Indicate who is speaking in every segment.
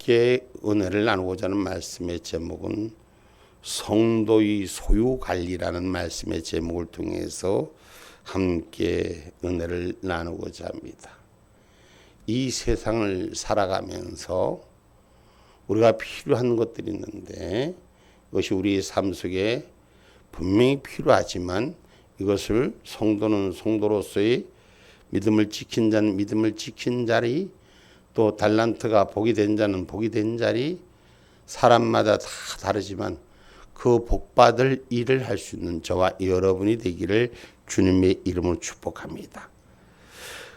Speaker 1: 함께 은혜를 나누고자 하는 말씀의 제목은 성도의 소유관리라는 말씀의 제목을 통해서 함께 은혜를 나누고자 합니다. 이 세상을 살아가면서 우리가 필요한 것들이 있는데 이것이 우리 삶 속에 분명히 필요하지만 이것을 성도는 성도로서의 믿음을 지킨 자는 믿음을 지킨 자리, 또 달란트가 복이 된 자는 복이 된 자리, 사람마다 다 다르지만 그 복받을 일을 할 수 있는 저와 여러분이 되기를 주님의 이름으로 축복합니다.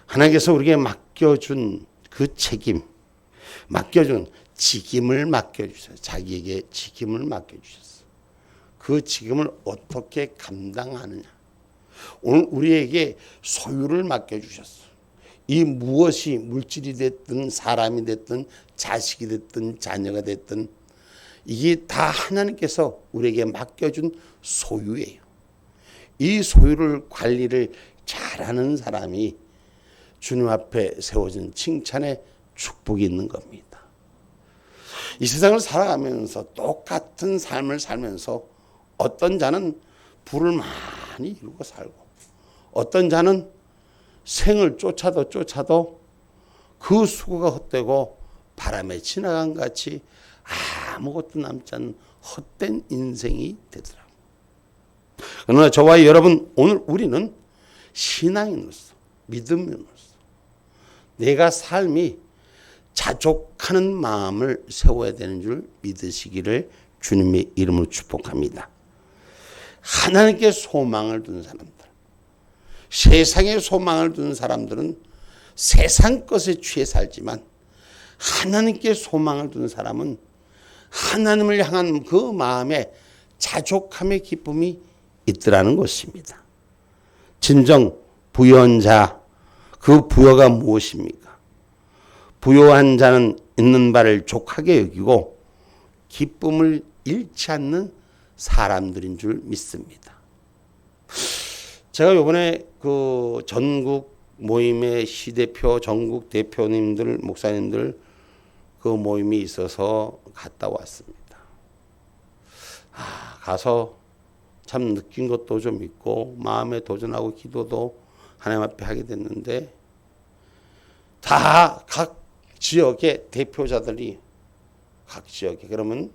Speaker 1: 하나님께서 우리에게 맡겨준 그 책임, 맡겨준 직임을 맡겨주셨어요. 자기에게 직임을 맡겨주셨어요. 그 직임을 어떻게 감당하느냐. 오늘 우리에게 소유를 맡겨주셨어요. 이 무엇이 물질이 됐든 사람이 됐든 자식이 됐든 자녀가 됐든 이게 다 하나님께서 우리에게 맡겨준 소유예요. 이 소유를 관리를 잘하는 사람이 주님 앞에 세워진 칭찬의 축복이 있는 겁니다. 이 세상을 살아가면서 똑같은 삶을 살면서 어떤 자는 부를 많이 이루고 살고 어떤 자는 생을 쫓아도 그 수고가 헛되고 바람에 지나간 같이 아무것도 남지 않는 헛된 인생이 되더라고요. 그러나 저와 여러분, 오늘 우리는 신앙인으로서 믿음인으로서 내가 삶이 자족하는 마음을 세워야 되는 줄 믿으시기를 주님의 이름으로 축복합니다. 하나님께 소망을 둔 사람들, 세상에 소망을 둔 사람들은 세상 것에 취해 살지만 하나님께 소망을 둔 사람은 하나님을 향한 그 마음에 자족함의 기쁨이 있더라는 것입니다. 진정 부유한 자, 그 부여가 무엇입니까? 부유한 자는 있는 바를 족하게 여기고 기쁨을 잃지 않는 사람들인 줄 믿습니다. 제가 이번에 그 전국 모임의 시대표, 전국 대표님들, 목사님들 그 모임이 있어서 갔다 왔습니다. 가서 참 느낀 것도 좀 있고 마음에 도전하고 기도도 하나님 앞에 하게 됐는데 다 각 지역의 대표자들이 각 지역에 그러면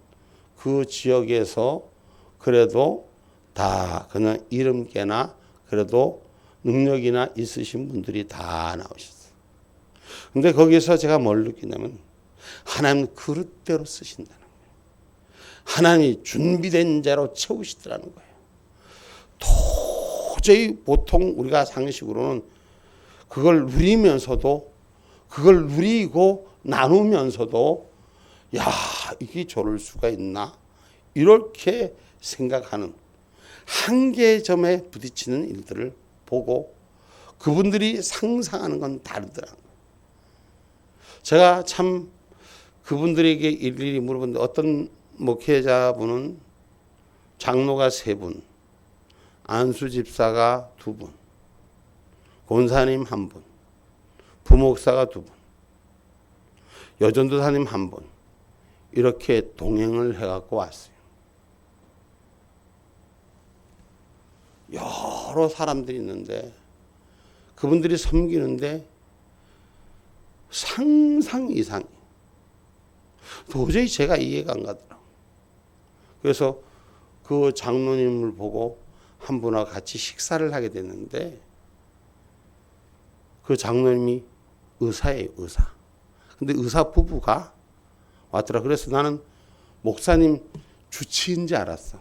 Speaker 1: 그 지역에서 그래도 다 그냥 이름께나 그래도 능력이나 있으신 분들이 다 나오셨어요. 근데 거기서 제가 뭘 느끼냐면 하나님 그릇대로 쓰신다는 거예요. 하나님이 준비된 자로 채우시더라는 거예요. 도저히 보통 우리가 상식으로는 그걸 누리면서도 그걸 누리고 나누면서도 야, 이게 저럴 수가 있나? 이렇게 생각하는 한계점에 부딪히는 일들을 보고 그분들이 상상하는 건 다르더라고요. 제가 참 그분들에게 일일이 물어봤는데 어떤 목회자분은 장로가 3분, 안수 집사가 2분, 권사님 1분, 부목사가 2분, 여전도사님 1분 이렇게 동행을 해갖고 왔어요. 여러 사람들이 있는데 그분들이 섬기는데 상상 이상이 도저히 제가 이해가 안 가더라고요. 그래서 그 장로님을 보고 한 분하고 같이 식사를 하게 됐는데 그 장로님이 의사예요, 의사. 근데 의사 부부가 왔더라. 그래서 나는 목사님 주치의인지 알았어.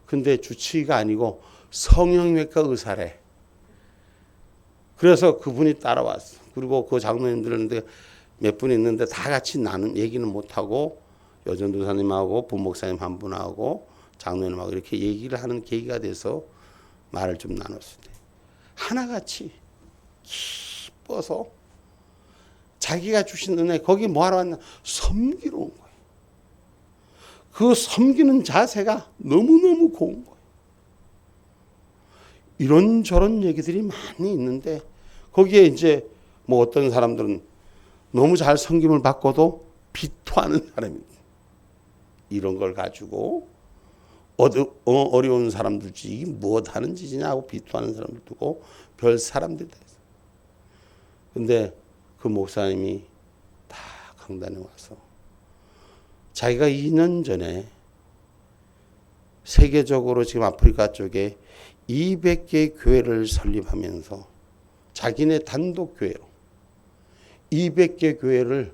Speaker 1: 근데 주치의가 아니고 성형외과 의사래. 그래서 그분이 따라왔어. 그리고 그 장로님들은 몇 분 있는데 다 같이 나는 얘기는 못하고 여전도사님하고 부목사님 1분하고 장로님하고 이렇게 얘기를 하는 계기가 돼서 말을 좀 나눴을 때 하나같이 기뻐서 자기가 주신 은혜 거기 뭐하러 왔나? 섬기러 온 거예요. 그 섬기는 자세가 너무너무 고운 거예요. 이런저런 얘기들이 많이 있는데 거기에 이제 뭐 어떤 사람들은 너무 잘 섬김을 받고도 비토하는 사람입니다. 이런 걸 가지고 어려운 사람들 이게 무엇 하는 짓이냐 하고 비토하는 사람들 두고 별 사람들이 다 있어요. 근데 그 목사님이 다 강단에 와서 자기가 2년 전에 세계적으로 지금 아프리카 쪽에 200개의 교회를 설립하면서 자기네 단독 교회로 200개 교회를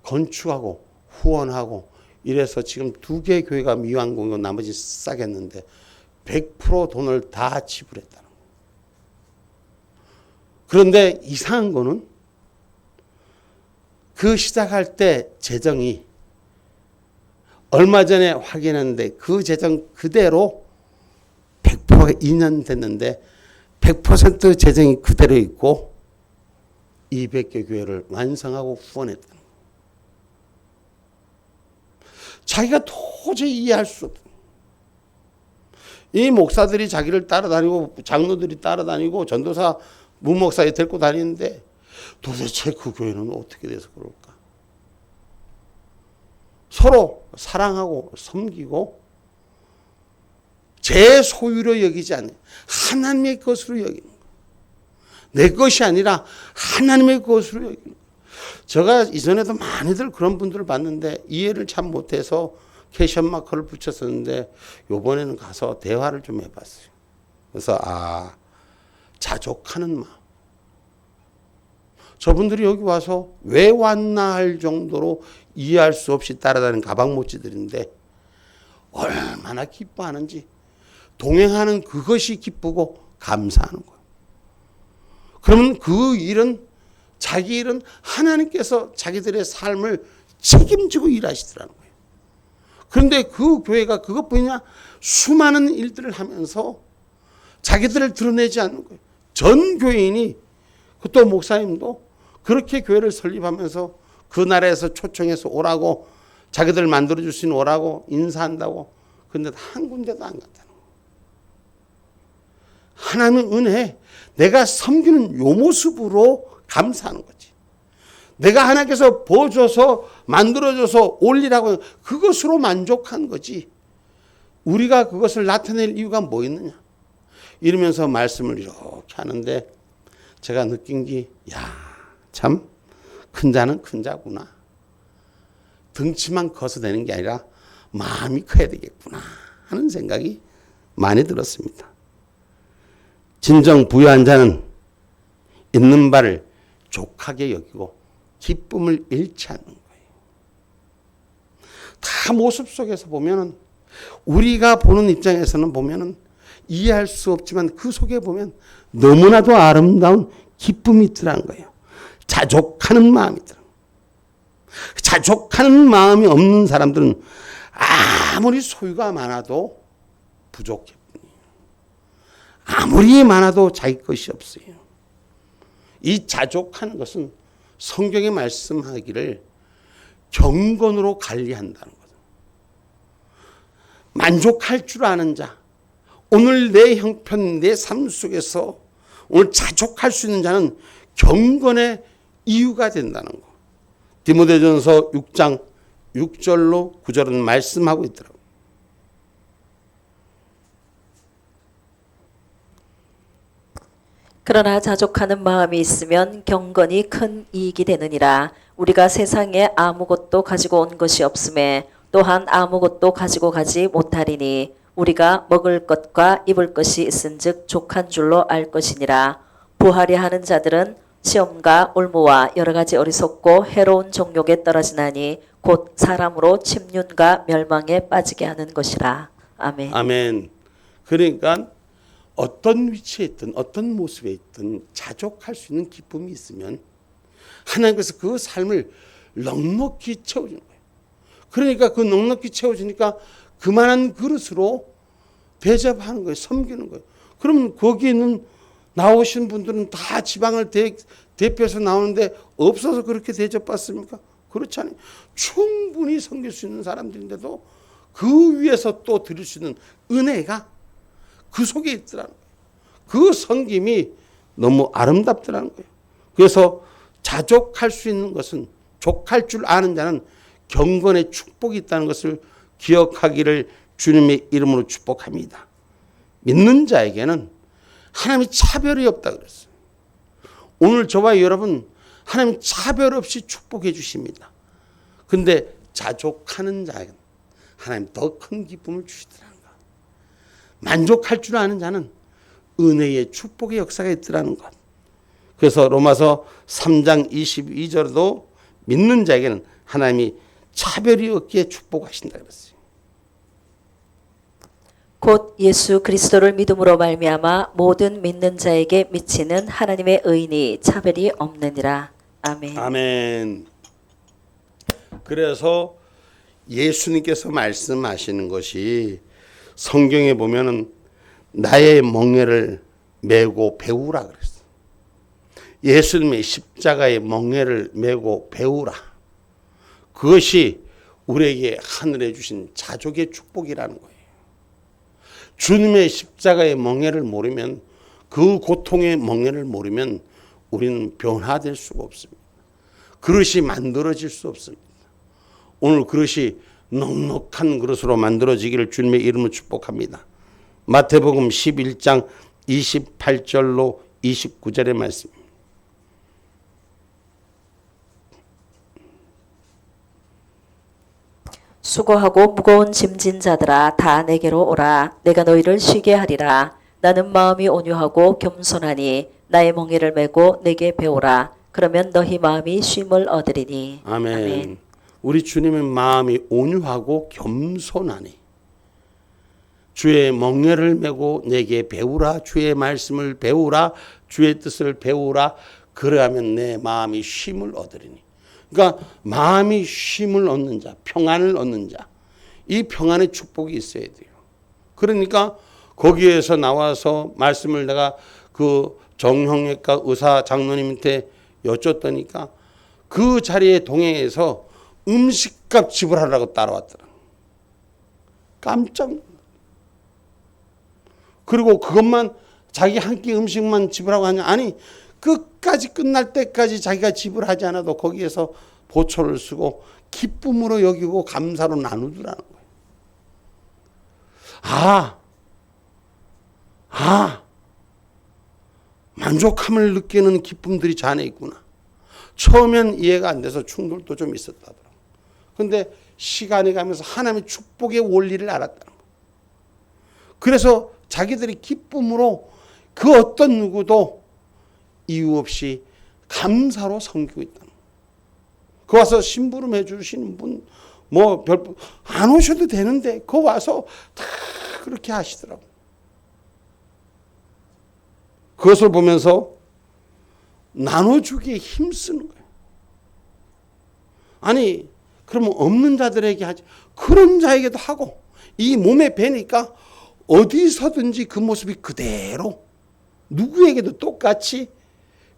Speaker 1: 건축하고 후원하고 이래서 지금 2개 교회가 미완공이고 나머지 싸겠는데 100% 돈을 다 지불했다는 거예요. 그런데 이상한 거는 그 시작할 때 재정이 얼마 전에 확인했는데 그 재정 그대로 100%가 2년 됐는데 100% 재정이 그대로 있고 200개 교회를 완성하고 후원했다는 거예요. 자기가 도저히 이해할 수 없어요. 이 목사들이 자기를 따라다니고 장로들이 따라다니고 전도사 무목사에 데리고 다니는데 도대체 그 교회는 어떻게 돼서 그럴까? 서로 사랑하고 섬기고 제 소유로 여기지 않는 하나님의 것으로 여기는 거예요. 내 것이 아니라 하나님의 것으로 여기는 거예요. 제가 이전에도 많이들 그런 분들을 봤는데 이해를 참 못해서 캐션 마커를 붙였었는데 이번에는 가서 대화를 좀 해봤어요. 그래서 자족하는 마음. 저분들이 여기 와서 왜 왔나 할 정도로 이해할 수 없이 따라다니는 가방모찌들인데 얼마나 기뻐하는지 동행하는 그것이 기쁘고 감사하는 거예요. 그러면 그 일은 자기 일은 하나님께서 자기들의 삶을 책임지고 일하시더라는 거예요. 그런데 그 교회가 그것뿐이냐 수많은 일들을 하면서 자기들을 드러내지 않는 거예요. 전 교인이 또 목사님도 그렇게 교회를 설립하면서 그 나라에서 초청해서 오라고 자기들 만들어줄 수 있는 오라고 인사한다고 근데 한 군데도 안 갔다는 거예요. 하나님의 은혜 내가 섬기는 요 모습으로 감사하는 거지. 내가 하나님께서 보여줘서 만들어줘서 올리라고 그것으로 만족한 거지. 우리가 그것을 나타낼 이유가 뭐 있느냐. 이러면서 말씀을 이렇게 하는데 제가 느낀 게 참 큰 자는 큰 자구나. 등치만 커서 되는 게 아니라 마음이 커야 되겠구나 하는 생각이 많이 들었습니다. 진정 부유한 자는 있는 바를 족하게 여기고 기쁨을 잃지 않는 거예요. 다 모습 속에서 보면은 우리가 보는 입장에서는 보면은 이해할 수 없지만 그 속에 보면 너무나도 아름다운 기쁨이 있더라는 거예요. 자족하는 마음이 있더라. 자족하는 마음이 없는 사람들은 아무리 소유가 많아도 부족해. 아무리 많아도 자기 것이 없어요. 이 자족하는 것은 성경에 말씀하기를 경건으로 관리한다는 거죠. 만족할 줄 아는 자, 오늘 내 형편, 내 삶 속에서 오늘 자족할 수 있는 자는 경건의 이유가 된다는 거. 디모데전서 6장 6절로 9절은 말씀하고 있더라고요.
Speaker 2: 그러나 자족하는 마음이 있으면 경건이 큰 이익이 되느니라. 우리가 세상에 아무것도 가지고 온 것이 없음에 또한 아무것도 가지고 가지 못하리니 우리가 먹을 것과 입을 것이 있은즉 족한 줄로 알 것이니라. 부하려 하는 자들은 시험과 올무와 여러 가지 어리석고 해로운 정욕에 떨어지나니 곧 사람으로 침륜과 멸망에 빠지게 하는 것이라. 아멘.
Speaker 1: 아멘. 그러니까 어떤 위치에 있든 어떤 모습에 있든 자족할 수 있는 기쁨이 있으면 하나님께서 그 삶을 넉넉히 채워주는 거예요. 그러니까 그 넉넉히 채워주니까 그만한 그릇으로 대접하는 거예요. 섬기는 거예요. 그러면 거기 있는 나오신 분들은 다 지방을 대표해서 나오는데 없어서 그렇게 대접받습니까? 그렇지 않아요. 충분히 섬길 수 있는 사람들인데도 그 위에서 또 드릴 수 있는 은혜가 그 속에 있더라는 거예요. 그 섬김이 너무 아름답더라는 거예요. 그래서 자족할 수 있는 것은 족할 줄 아는 자는 경건의 축복이 있다는 것을 기억하기를 주님의 이름으로 축복합니다. 믿는 자에게는 하나님이 차별이 없다 그랬어요. 오늘 저와 여러분 하나님 차별 없이 축복해 주십니다. 근데 자족하는 자에게는 하나님 더 큰 기쁨을 주시더라는 것. 만족할 줄 아는 자는 은혜의 축복의 역사가 있더라는 것. 그래서 로마서 3장 22절도 믿는 자에게는 하나님이 차별이 없게 축복하신다 그랬어요.
Speaker 2: 곧 예수 그리스도를 믿음으로 말미암아 모든 믿는 자에게 미치는 하나님의 의인이 차별이 없느니라. 아멘.
Speaker 1: 아멘. 그래서 예수님께서 말씀하시는 것이 성경에 보면은 나의 멍에를 메고 배우라 그랬어요. 예수님의 십자가의 멍에를 메고 배우라. 그것이 우리에게 하늘에 주신 자족의 축복이라는 거예요. 주님의 십자가의 멍에를 모르면, 그 고통의 멍에를 모르면 우리는 변화될 수가 없습니다. 그릇이 만들어질 수 없습니다. 오늘 그릇이 넉넉한 그릇으로 만들어지기를 주님의 이름으로 축복합니다. 마태복음 11장 28절로 29절의 말씀입니다.
Speaker 2: 수고하고 무거운 짐진 자들아 다 내게로 오라. 내가 너희를 쉬게 하리라. 나는 마음이 온유하고 겸손하니 나의 멍에를 메고 내게 배우라. 그러면 너희 마음이 쉼을 얻으리니.
Speaker 1: 아멘. 우리 주님의 마음이 온유하고 겸손하니 주의 멍에를 메고 내게 배우라. 주의 말씀을 배우라. 주의 뜻을 배우라. 그러하면 내 마음이 쉼을 얻으리니. 그러니까 마음이 쉼을 얻는 자, 평안을 얻는 자, 이 평안의 축복이 있어야 돼요. 그러니까 거기에서 나와서 말씀을 내가 그 정형외과 의사 장로님한테 여쭙더니까 그 자리에 동행해서 음식값 지불하라고 따라왔더라. 깜짝 놀랐어요. 그리고 그것만 자기 한 끼 음식만 지불하고 하냐? 아니, 끝까지 끝날 때까지 자기가 지불하지 않아도 거기에서 보초를 쓰고 기쁨으로 여기고 감사로 나누더라는 거예요. 만족함을 느끼는 기쁨들이 저 안에 있구나. 처음엔 이해가 안 돼서 충돌도 좀 있었다더라고요. 그런데 시간이 가면서 하나님의 축복의 원리를 알았다는 거예요. 그래서 자기들이 기쁨으로 그 어떤 누구도 이유 없이 감사로 섬기고 있다는 거예요. 그 와서 심부름 해주시는 분, 안 오셔도 되는데, 그 와서 다 그렇게 하시더라고요. 그것을 보면서 나눠주기에 힘쓰는 거예요. 아니, 그러면 없는 자들에게 하지. 그런 자에게도 하고, 이 몸에 배니까 어디서든지 그 모습이 그대로, 누구에게도 똑같이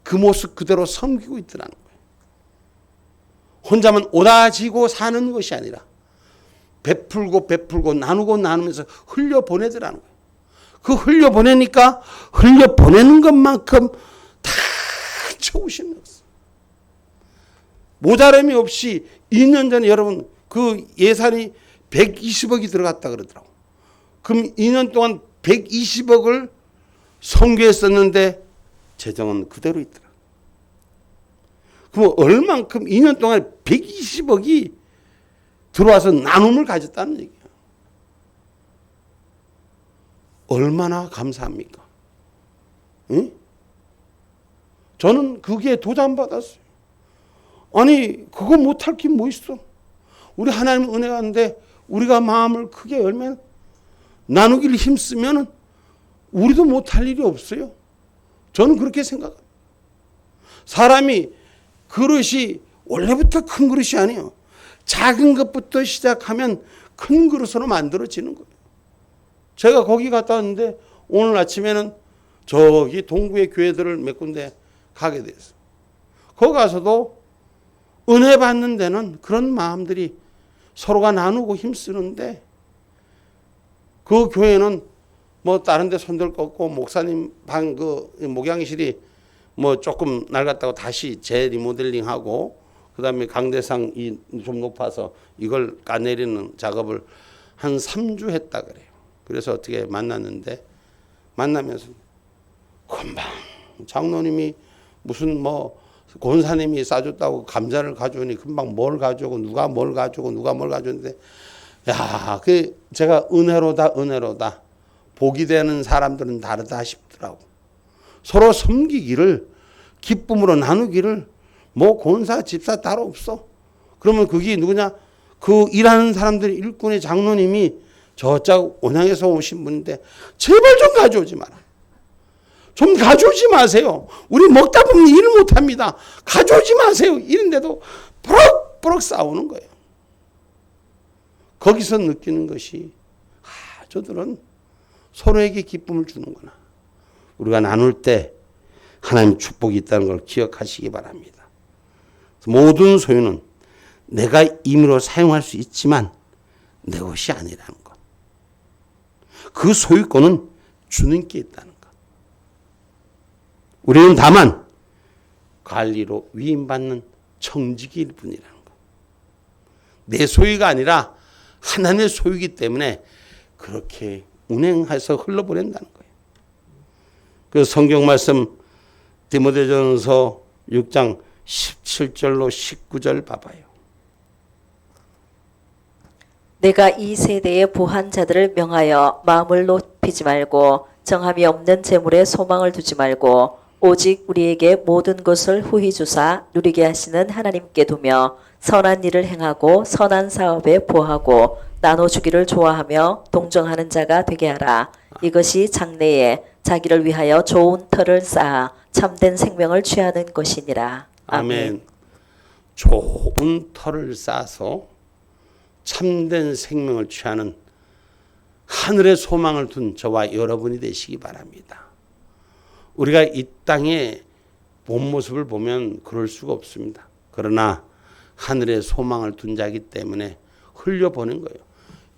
Speaker 1: 그 모습 그대로 섬기고 있더라는 거예요. 혼자만 오다지고 사는 것이 아니라 베풀고 나누고 나누면서 흘려보내더라는 거예요. 그 흘려보내니까 흘려보내는 것만큼 다 채우시는 거예요. 모자람이 없이 2년 전에 여러분 그 예산이 120억이 들어갔다 그러더라고요. 그럼 2년 동안 120억을 선교에 썼는데 재정은 그대로 있더라. 그럼 얼만큼 2년 동안 120억이 들어와서 나눔을 가졌다는 얘기야. 얼마나 감사합니까? 응? 저는 그게 도전받았어요. 아니 그거 못할 게 뭐 있어. 우리 하나님 은혜가 있는데 우리가 마음을 크게 열면 나누기를 힘쓰면 우리도 못할 일이 없어요. 저는 그렇게 생각합니다. 사람이 그릇이 원래부터 큰 그릇이 아니에요. 작은 것부터 시작하면 큰 그릇으로 만들어지는 거예요. 제가 거기 갔다 왔는데 오늘 아침에는 저기 동구의 교회들을 몇 군데 가게 됐어요. 거기 가서도 은혜 받는 데는 그런 마음들이 서로가 나누고 힘쓰는데 그 교회는 다른 데 손들 꺾고 목사님 방 그 목양실이 조금 낡았다고 다시 재리모델링하고 그다음에 강대상이 좀 높아서 이걸 까내리는 작업을 한 3주 했다 그래요. 그래서 어떻게 만났는데 만나면서 금방 장로님이 무슨 뭐 권사님이 싸줬다고 감자를 가져오니 금방 뭘 가져오고 누가 뭘 가져오고 누가 뭘 가져오는데 야, 그 제가 은혜로다. 복이 되는 사람들은 다르다 싶더라고. 서로 섬기기를 기쁨으로 나누기를 뭐 권사 집사 따로 없어. 그러면 그게 누구냐? 그 일하는 사람들이 일꾼의 장로님이 저쪽 온양에서 오신 분인데 제발 좀 가져오지 마라. 좀 가져오지 마세요. 우리 먹다 보면 일 못합니다. 가져오지 마세요. 이런데도 버럭버럭 싸우는 거예요. 거기서 느끼는 것이 저들은 서로에게 기쁨을 주는구나. 우리가 나눌 때 하나님 축복이 있다는 걸 기억하시기 바랍니다. 모든 소유는 내가 임의로 사용할 수 있지만 내 것이 아니라는 것. 그 소유권은 주님께 있다는 것. 우리는 다만 관리로 위임받는 청지기일 뿐이라는 것. 내 소유가 아니라 하나님의 소유이기 때문에 그렇게 운행해서 흘러보낸다는 거예요. 그래서 성경 말씀 디모데전서 6장 17절로 19절 봐봐요.
Speaker 2: 내가 이 세대의 부한 자들을 명하여 마음을 높이지 말고 정함이 없는 재물에 소망을 두지 말고 오직 우리에게 모든 것을 후히 주사 누리게 하시는 하나님께 두며 선한 일을 행하고 선한 사업에 보하고 나눠주기를 좋아하며 동정하는 자가 되게 하라. 이것이 장래에 자기를 위하여 좋은 터를 쌓아 참된 생명을 취하는 것이니라.
Speaker 1: 아멘. 좋은 터를 쌓아서 참된 생명을 취하는 하늘의 소망을 둔 저와 여러분이 되시기 바랍니다. 우리가 이 땅의 본 모습을 보면 그럴 수가 없습니다. 그러나 하늘의 소망을 둔 자이기 때문에 흘려보낸 거예요.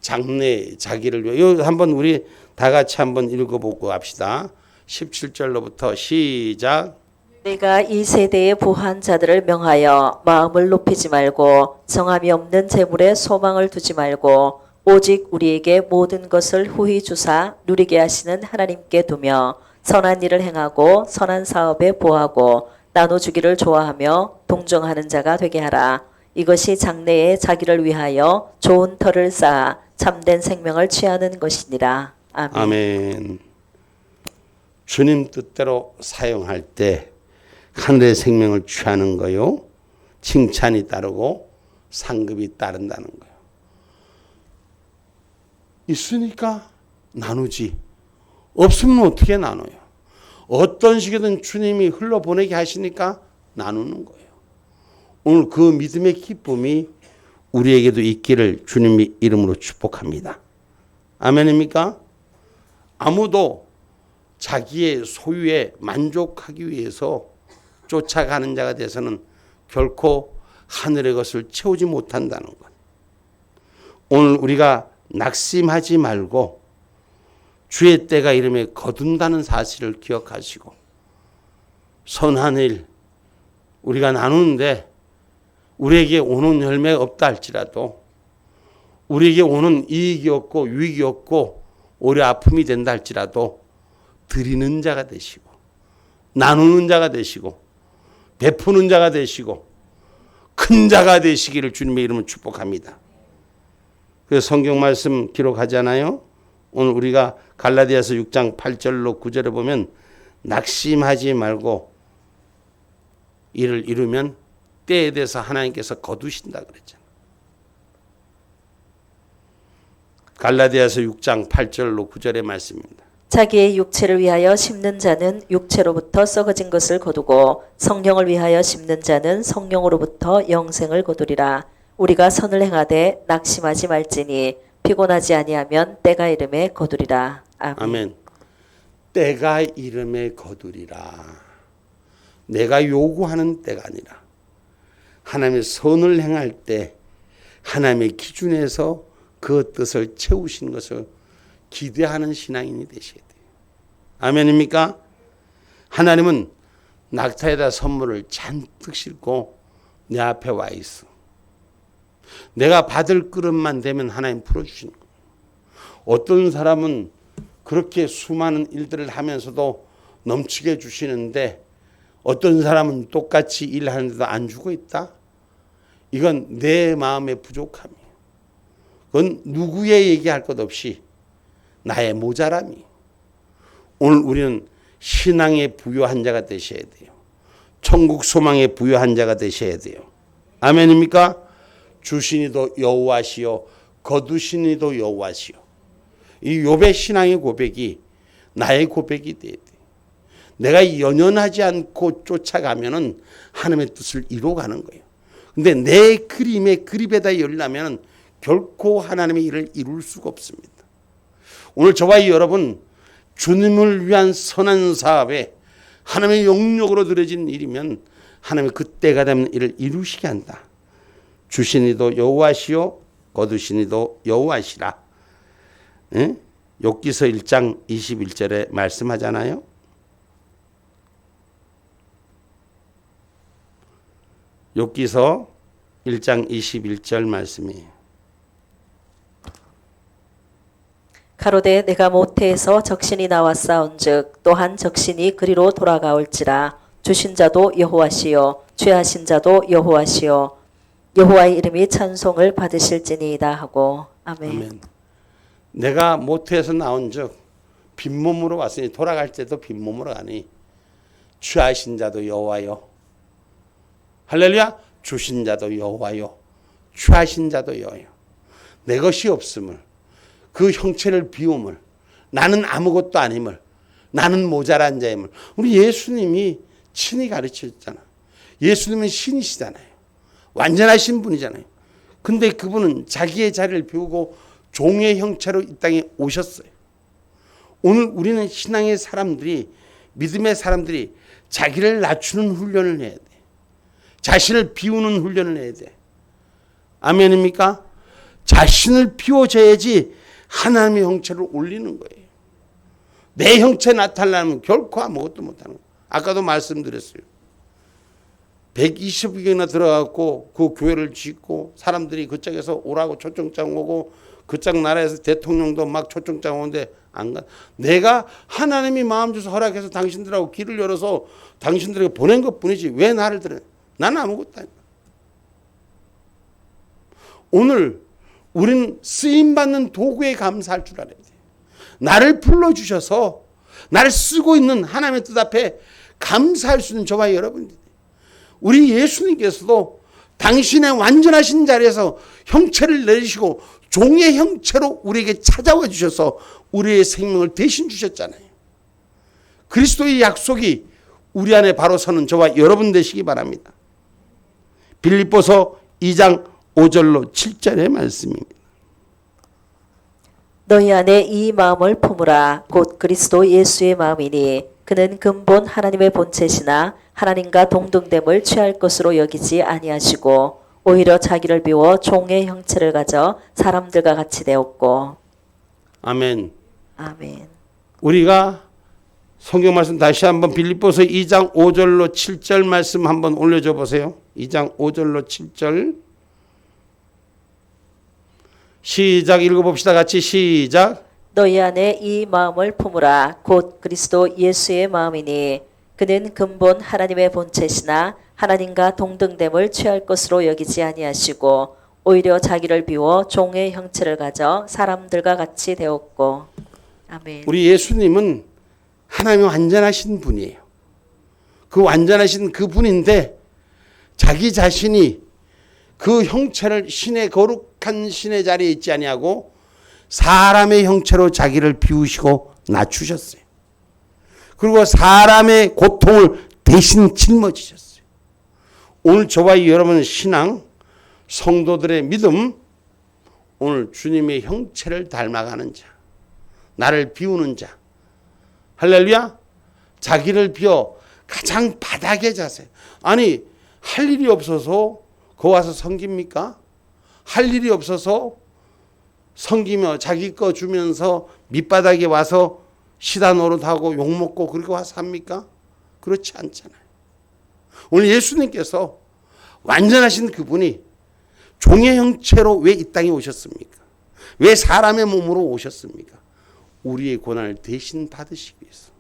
Speaker 1: 장래 자기를 위해. 이거 한번 우리 다 같이 한번 읽어보고 합시다. 17절로부터 시작.
Speaker 2: 내가 이 세대의 부한 자들을 명하여 마음을 높이지 말고 정함이 없는 재물에 소망을 두지 말고 오직 우리에게 모든 것을 후히 주사 누리게 하시는 하나님께 두며 선한 일을 행하고 선한 사업에 보하고 나눠주기를 좋아하며 동정하는 자가 되게 하라. 이것이 장래에 자기를 위하여 좋은 터를 쌓아 참된 생명을 취하는 것이니라. 아멘.
Speaker 1: 아멘. 주님 뜻대로 사용할 때 하늘의 생명을 취하는 거요. 칭찬이 따르고 상급이 따른다는 거예요. 있으니까 나누지. 없으면 어떻게 나눠요? 어떤 식이든 주님이 흘러보내게 하시니까 나누는 거예요. 오늘 그 믿음의 기쁨이 우리에게도 있기를 주님의 이름으로 축복합니다. 아멘입니까? 아무도 자기의 소유에 만족하기 위해서 쫓아가는 자가 돼서는 결코 하늘의 것을 채우지 못한다는 것. 오늘 우리가 낙심하지 말고 주의 때가 이름에 거둔다는 사실을 기억하시고 선한 일 우리가 나누는데 우리에게 오는 열매가 없다 할지라도 우리에게 오는 이익이 없고 유익이 없고 오래 아픔이 된다 할지라도 드리는 자가 되시고 나누는 자가 되시고 베푸는 자가 되시고 큰 자가 되시기를 주님의 이름으로 축복합니다. 그래서 성경 말씀 기록하잖아요. 오늘 우리가 갈라디아서 6장 8절로 9절에 보면 낙심하지 말고 이를 이루면 때에 대해서 하나님께서 거두신다 그랬잖아요. 갈라디아서 6장 8절로 9절의 말씀입니다.
Speaker 2: 자기의 육체를 위하여 심는 자는 육체로부터 썩어진 것을 거두고 성령을 위하여 심는 자는 성령으로부터 영생을 거두리라. 우리가 선을 행하되 낙심하지 말지니 피곤하지 아니하면 때가 이름에 거두리라. 아멘.
Speaker 1: 아멘. 때가 이름에 거두리라. 내가 요구하는 때가 아니라 하나님의 선을 행할 때 하나님의 기준에서 그 뜻을 채우시는 것을 기대하는 신앙인이 되셔야 돼요. 아멘입니까? 하나님은 낙타에다 선물을 잔뜩 싣고 내 앞에 와 있어. 내가 받을 그릇만 되면 하나님 풀어주시는 거예요. 어떤 사람은 그렇게 수많은 일들을 하면서도 넘치게 주시는데 어떤 사람은 똑같이 일하는데도 안 주고 있다? 이건 내 마음의 부족함이에요. 그건 누구의 얘기할 것 없이 나의 모자람이에요. 오늘 우리는 신앙의 부요한 자가 되셔야 돼요. 천국 소망의 부요한 자가 되셔야 돼요. 아멘입니까? 주시니도 여호와시요 거두시니도 여호와시요. 이 욥의 신앙의 고백이 나의 고백이 돼야 돼. 내가 연연하지 않고 쫓아가면은 하나님의 뜻을 이루어가는 거예요. 근데 내 그림에다 열려면 결코 하나님의 일을 이룰 수가 없습니다. 오늘 저와 여러분 주님을 위한 선한 사업에 하나님의 영역으로 들어진 일이면 하나님의 그때가 되면 일을 이루시게 한다. 주시니도 여호와시요 거두시니도 여호와시라. 예? 욥기서 1장 21절에 말씀하잖아요. 욥기서 1장 21절 말씀이에요.
Speaker 2: 가로되 내가 모태에서 적신이 나와 싸운즉 또한 적신이 그리로 돌아가올지라. 주신 자도 여호와시요 죄하신 자도 여호와시요 여호와의 이름이 찬송을 받으실지니이다 하고. 아멘.
Speaker 1: 아멘. 내가 모태에서 나온 즉 빈몸으로 왔으니 돌아갈 때도 빈몸으로 가니 취하신 자도 여호와요. 할렐루야. 주신 자도 여호와요. 취하신 자도 여호와요. 내 것이 없음을, 그 형체를 비움을, 나는 아무것도 아님을, 나는 모자란 자임을 우리 예수님이 친히 가르치셨잖아. 예수님은 신이시잖아요. 완전하신 분이잖아요. 근데 그분은 자기의 자리를 비우고 종의 형체로 이 땅에 오셨어요. 오늘 우리는 신앙의 사람들이, 믿음의 사람들이 자기를 낮추는 훈련을 해야 돼. 자신을 비우는 훈련을 해야 돼. 아멘입니까? 자신을 비워줘야지 하나님의 형체를 올리는 거예요. 내 형체 나타나면 결코 아무것도 못하는 거예요. 아까도 말씀드렸어요. 120개나 들어가고 그 교회를 짓고 사람들이 그쪽에서 오라고 초청장 오고 그쪽 나라에서 대통령도 막 초청장 오는데 안 가. 내가 하나님이 마음 주서 허락해서 당신들하고 길을 열어서 당신들에게 보낸 것뿐이지 왜 나를 들어? 나는 아무것도 아니야. 오늘 우리는 쓰임받는 도구에 감사할 줄 알아야 돼. 나를 불러주셔서 나를 쓰고 있는 하나님의 뜻 앞에 감사할 수 있는 저와 여러분들. 우리 예수님께서도 당신의 완전하신 자리에서 형체를 내리시고 종의 형체로 우리에게 찾아와 주셔서 우리의 생명을 대신 주셨잖아요. 그리스도의 약속이 우리 안에 바로 서는 저와 여러분 되시기 바랍니다. 빌립보서 2장 5절로 7절의 말씀입니다.
Speaker 2: 너희 안에 이 마음을 품으라. 곧 그리스도 예수의 마음이니 그는 근본 하나님의 본체시나 하나님과 동등됨을 취할 것으로 여기지 아니하시고 오히려 자기를 비워 종의 형체를 가져 사람들과 같이 되었고.
Speaker 1: 아멘.
Speaker 2: 아멘.
Speaker 1: 우리가 성경 말씀 다시 한번 빌립보서 2장 5절로 7절 말씀 한번 올려줘 보세요. 2장 5절로 7절 시작 읽어봅시다. 같이 시작.
Speaker 2: 너희 안에 이 마음을 품으라. 곧 그리스도 예수의 마음이니 그는 근본 하나님의 본체시나 하나님과 동등됨을 취할 것으로 여기지 아니하시고 오히려 자기를 비워 종의 형체를 가져 사람들과 같이 되었고. 아멘.
Speaker 1: 우리 예수님은 하나님이 완전하신 분이에요. 그 완전하신 그 분인데 자기 자신이 그 형체를 신의 거룩한 신의 자리에 있지 아니하고 사람의 형체로 자기를 비우시고 낮추셨어요. 그리고 사람의 고통을 대신 짊어지셨어요. 오늘 저와 여러분의 신앙, 성도들의 믿음, 오늘 주님의 형체를 닮아가는 자, 나를 비우는 자, 할렐루야. 자기를 비워 가장 바닥의 자세. 아니 할 일이 없어서 거 와서 섬깁니까? 할 일이 없어서 섬기며 자기 거 주면서 밑바닥에 와서 시다 노릇하고 욕먹고 그렇게 와서 합니까? 그렇지 않잖아요. 오늘 예수님께서 완전하신 그분이 종의 형체로 왜 이 땅에 오셨습니까? 왜 사람의 몸으로 오셨습니까? 우리의 고난을 대신 받으시기 위해서.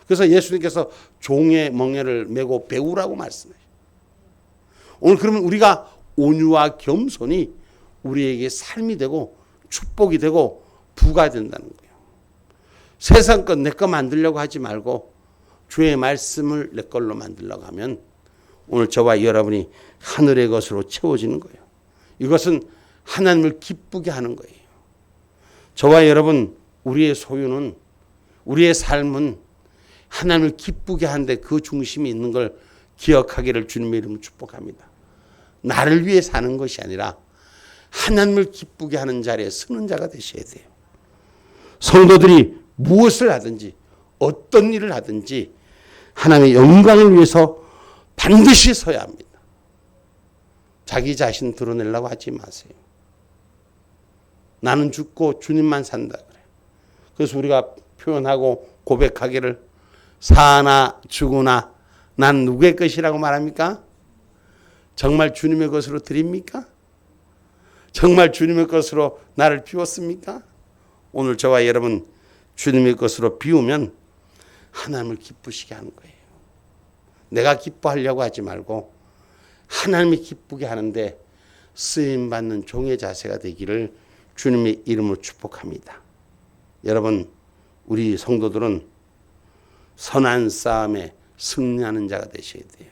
Speaker 1: 그래서 예수님께서 종의 멍에를 메고 배우라고 말씀하셨어요. 오늘 그러면 우리가 온유와 겸손이 우리에게 삶이 되고 축복이 되고 부가 된다는 거예요. 세상 것 내 거 만들려고 하지 말고 주의 말씀을 내 걸로 만들려고 하면 오늘 저와 여러분이 하늘의 것으로 채워지는 거예요. 이것은 하나님을 기쁘게 하는 거예요. 저와 여러분, 우리의 소유는, 우리의 삶은 하나님을 기쁘게 하는데 그 중심이 있는 걸 기억하기를 주님의 이름으로 축복합니다. 나를 위해 사는 것이 아니라 하나님을 기쁘게 하는 자리에 서는 자가 되셔야 돼요. 성도들이 무엇을 하든지 어떤 일을 하든지 하나님의 영광을 위해서 반드시 서야 합니다. 자기 자신 드러내려고 하지 마세요. 나는 죽고 주님만 산다 그래. 그래서 우리가 표현하고 고백하기를 사나 죽으나 난 누구의 것이라고 말합니까? 정말 주님의 것으로 드립니까? 정말 주님의 것으로 나를 비웠습니까? 오늘 저와 여러분 주님의 것으로 비우면 하나님을 기쁘시게 하는 거예요. 내가 기뻐하려고 하지 말고 하나님이 기쁘게 하는데 쓰임받는 종의 자세가 되기를 주님의 이름으로 축복합니다. 여러분, 우리 성도들은 선한 싸움에 승리하는 자가 되셔야 돼요.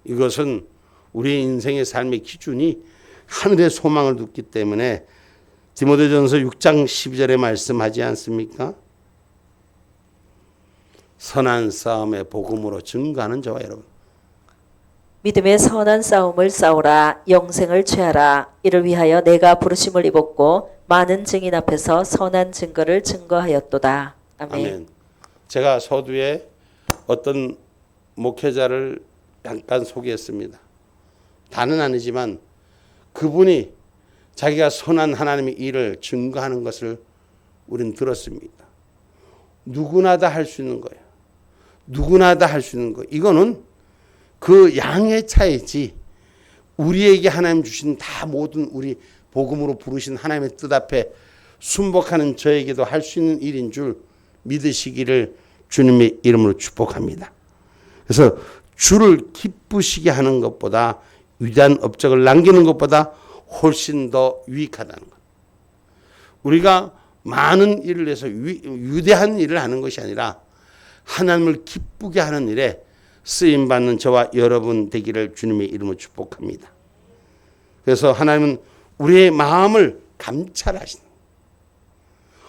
Speaker 1: 이것은 우리의 인생의 삶의 기준이 하늘의 소망을 뒀기 때문에 디모데전서 6장 12절에 말씀하지 않습니까? 선한 싸움의 복음으로 증거하는 저와 여러분.
Speaker 2: 믿음의 선한 싸움을 싸우라. 영생을 취하라. 이를 위하여 내가 부르심을 입었고 많은 증인 앞에서 선한 증거를 증거하였도다. 아멘.
Speaker 1: 아멘. 제가 서두에 어떤 목회자를 잠깐 소개했습니다. 다는 아니지만 그분이 자기가 선한 하나님의 일을 증거하는 것을 우리는 들었습니다. 누구나 다 할 수 있는 거예요. 누구나 다 할 수 있는 거예요. 이거는 그 양의 차이지 우리에게 하나님 주신 다 모든 우리 복음으로 부르신 하나님의 뜻 앞에 순복하는 저에게도 할 수 있는 일인 줄 믿으시기를 주님의 이름으로 축복합니다. 그래서 주를 기쁘시게 하는 것보다 위대한 업적을 남기는 것보다 훨씬 더 유익하다는 것. 우리가 많은 일을 해서 위대한 일을 하는 것이 아니라 하나님을 기쁘게 하는 일에 쓰임받는 저와 여러분 되기를 주님의 이름으로 축복합니다. 그래서 하나님은 우리의 마음을 감찰하시는,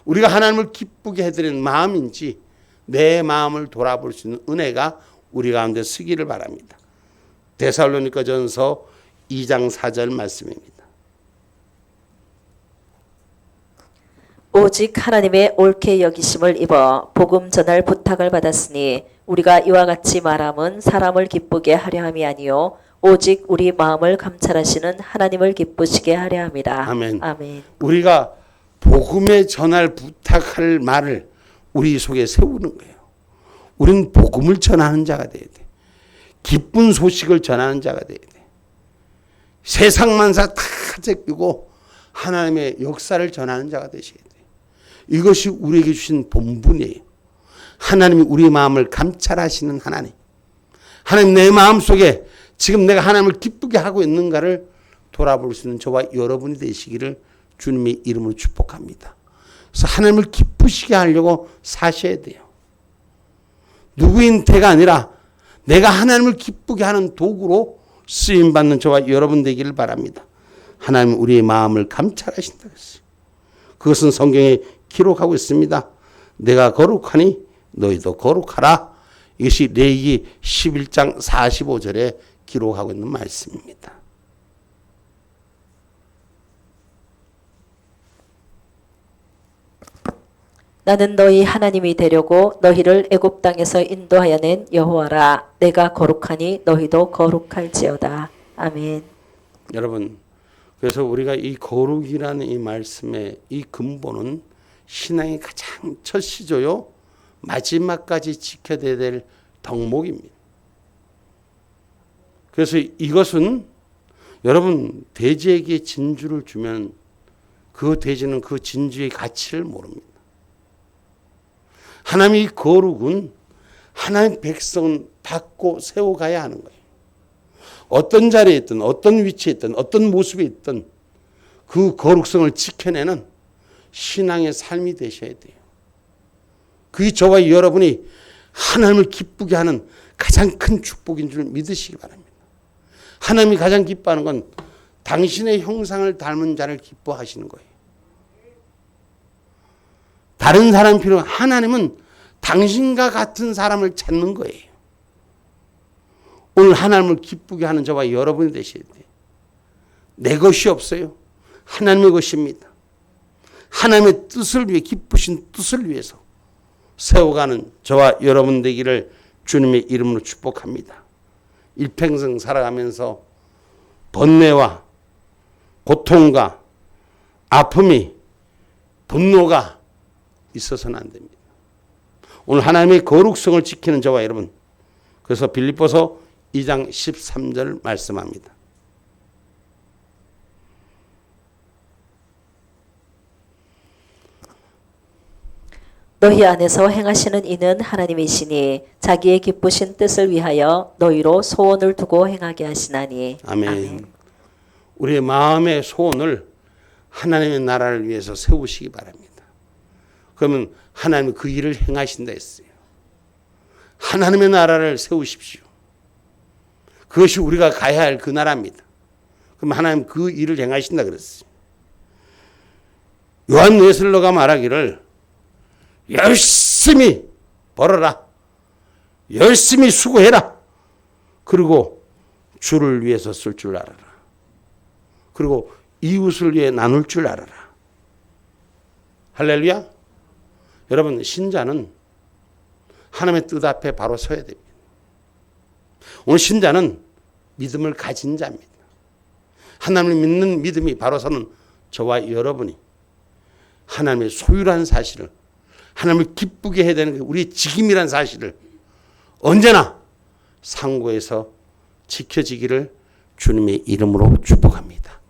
Speaker 1: 우리가 하나님을 기쁘게 해드리는 마음인지 내 마음을 돌아볼 수 있는 은혜가 우리 가운데 쓰기를 바랍니다. 데살로니가전서 2장 4절 말씀입니다.
Speaker 2: 오직 하나님의 옳게 여기심을 입어 복음 전할 부탁을 받았으니 우리가 이와 같이 말함은 사람을 기쁘게 하려 함이 아니요 오직 우리 마음을 감찰하시는 하나님을 기쁘시게 하려 함이라.
Speaker 1: 아멘.
Speaker 2: 아멘.
Speaker 1: 우리가 복음에 전할 부탁할 말을 우리 속에 세우는 거예요. 우리는 복음을 전하는 자가 돼야 돼. 기쁜 소식을 전하는 자가 돼야 돼. 세상 만사 다 제끼고 하나님의 역사를 전하는 자가 되셔야 돼. 이것이 우리에게 주신 본분이에요. 하나님이 우리 마음을 감찰하시는 하나님. 하나님 내 마음속에 지금 내가 하나님을 기쁘게 하고 있는가를 돌아볼 수 있는 저와 여러분이 되시기를 주님의 이름으로 축복합니다. 그래서 하나님을 기쁘시게 하려고 사셔야 돼요. 누구인 태가 아니라 내가 하나님을 기쁘게 하는 도구로 쓰임받는 저와 여러분 되기를 바랍니다. 하나님은 우리의 마음을 감찰하신다 했어요. 그것은 성경에 기록하고 있습니다. 내가 거룩하니 너희도 거룩하라. 이것이 레위기 11장 45절에 기록하고 있는 말씀입니다.
Speaker 2: 나는 너희 하나님이 되려고 너희를 애굽 땅에서 인도하여 낸 여호와라. 내가 거룩하니 너희도 거룩할지어다. 아멘.
Speaker 1: 여러분, 그래서 우리가 이 거룩이라는 이 말씀의 이 근본은 신앙의 가장 첫 시조요 마지막까지 지켜야 될 덕목입니다. 그래서 이것은 여러분 돼지에게 진주를 주면 그 돼지는 그 진주의 가치를 모릅니다. 하나님의 거룩은 하나님의 백성은 받고 세워가야 하는 거예요. 어떤 자리에 있든 어떤 위치에 있든 어떤 모습에 있든 그 거룩성을 지켜내는 신앙의 삶이 되셔야 돼요. 그게 저와 여러분이 하나님을 기쁘게 하는 가장 큰 축복인 줄 믿으시기 바랍니다. 하나님이 가장 기뻐하는 건 당신의 형상을 닮은 자를 기뻐하시는 거예요. 다른 사람 필요 하나님은 당신과 같은 사람을 찾는 거예요. 오늘 하나님을 기쁘게 하는 저와 여러분이 되셔야 돼요. 내 것이 없어요. 하나님의 것입니다. 하나님의 뜻을 위해 기쁘신 뜻을 위해서 세워가는 저와 여러분 되기를 주님의 이름으로 축복합니다. 일평생 살아가면서 번뇌와 고통과 아픔이 분노가 있어서는 안 됩니다. 오늘 하나님의 거룩성을 지키는 저와 여러분, 그래서 빌립보서 2장 13절 말씀합니다.
Speaker 2: 너희 안에서 행하시는 이는 하나님이시니 자기의 기쁘신 뜻을 위하여 너희로 소원을 두고 행하게 하시나니.
Speaker 1: 아멘. 우리의 마음의 소원을 하나님의 나라를 위해서 세우시기 바랍니다. 그러면 하나님은 그 일을 행하신다 했어요. 하나님의 나라를 세우십시오. 그것이 우리가 가야 할 그 나라입니다. 그럼 하나님 그 일을 행하신다 그랬어요. 요한 웨슬러가 말하기를 열심히 벌어라. 열심히 수고해라. 그리고 주를 위해서 쓸 줄 알아라. 그리고 이웃을 위해 나눌 줄 알아라. 할렐루야. 여러분 신자는 하나님의 뜻 앞에 바로 서야 됩니다. 오늘 신자는 믿음을 가진 자입니다. 하나님을 믿는 믿음이 바로 서는 저와 여러분이 하나님의 소유라는 사실을, 하나님을 기쁘게 해야 되는 게 우리의 직임이라는 사실을 언제나 상고해서 지켜지기를 주님의 이름으로 축복합니다.